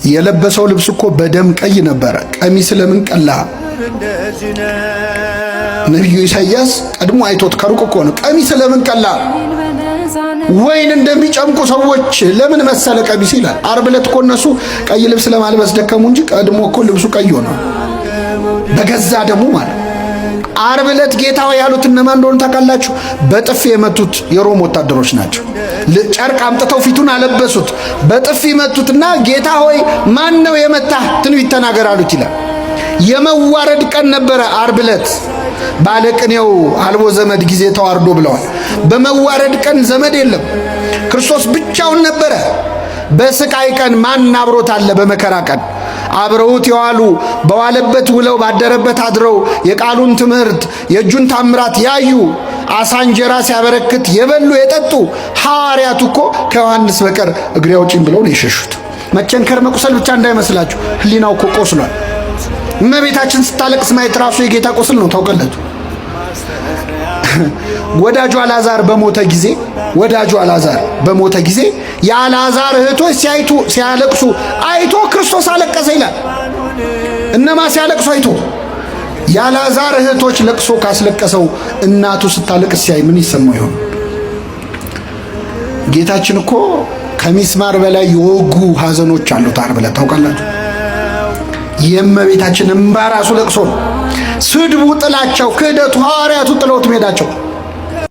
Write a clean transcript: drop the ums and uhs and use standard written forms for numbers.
የለበሰው ልብስ እኮ በደም ቀይ ነበረ። ቀሚስ ለምን ቀላ? ነቢዩ ኢሳይያስ ቀድሞ አይቶት ከሩቅ እኮ ነው። ቀሚስ ለምን ቀላ? ወይን እንደሚጨምቁ ሰዎች ለምን መሰለ ቀሚስ ይላል። ዓርብ ዕለት እኮ እነሱ ቀይ ልብስ ለማልበስ ደከሙ እንጂ ቀድሞ እኮ ልብሱ ቀይ ሆነ፣ በገዛ ደሙ ማለት። ዓርብ ዕለት ጌታው ያሉት እነማን እንደሆኑ ታውቃላችሁ? በጥፊ የመቱት የሮም ወታደሮች ናቸው። ጨርቅ አምጥተው ፊቱን አለበሱት፣ በጥፊ መቱትና ጌታ ሆይ ማን ነው የመታህ? ትንቢት ተናገር አሉት ይላል። የመዋረድ ቀን ነበረ ዓርብ ዕለት። ባለቅኔው አልቦ ዘመድ ጊዜ ተዋርዶ ብለዋል። በመዋረድ ቀን ዘመድ የለም፣ ክርስቶስ ብቻውን ነበረ። በስቃይ ቀን ማን አብሮት አለ? በመከራ ቀን አብረውት የዋሉ በዋለበት ውለው ባደረበት አድረው የቃሉን ትምህርት የእጁን ታምራት ያዩ አሳ እንጀራ ሲያበረክት የበሉ የጠጡ ሐዋርያቱ እኮ ከዮሐንስ በቀር እግሬ አውጪኝ ብለው ነው የሸሹት። መቸንከር መቁሰል ብቻ እንዳይመስላችሁ፣ ህሊናው እኮ ቆስሏል። እመቤታችን ስታለቅስ ማየት ራሱ የጌታ ቁስል ነው። ታውቃላችሁ፣ ወዳጁ አልዓዛር በሞተ ጊዜ የአልዓዛር እህቶች ሲያለቅሱ አይቶ ክርስቶስ አለቀሰ ይላል። እነማ ሲያለቅሱ አይቶ? የአልዓዛር እህቶች ለቅሶ ካስለቀሰው እናቱ ስታለቅስ ሲያይ ምን ይሰማው ይሆን? ጌታችን እኮ ከሚስማር በላይ የወጉ ሐዘኖች አሉት ዓርብ ዕለት ታውቃላችሁ። የእመቤታችን እምባ ራሱ ለቅሶ ነው። ስድቡ፣ ጥላቸው፣ ክህደቱ፣ ሐዋርያቱ ጥለውት መሄዳቸው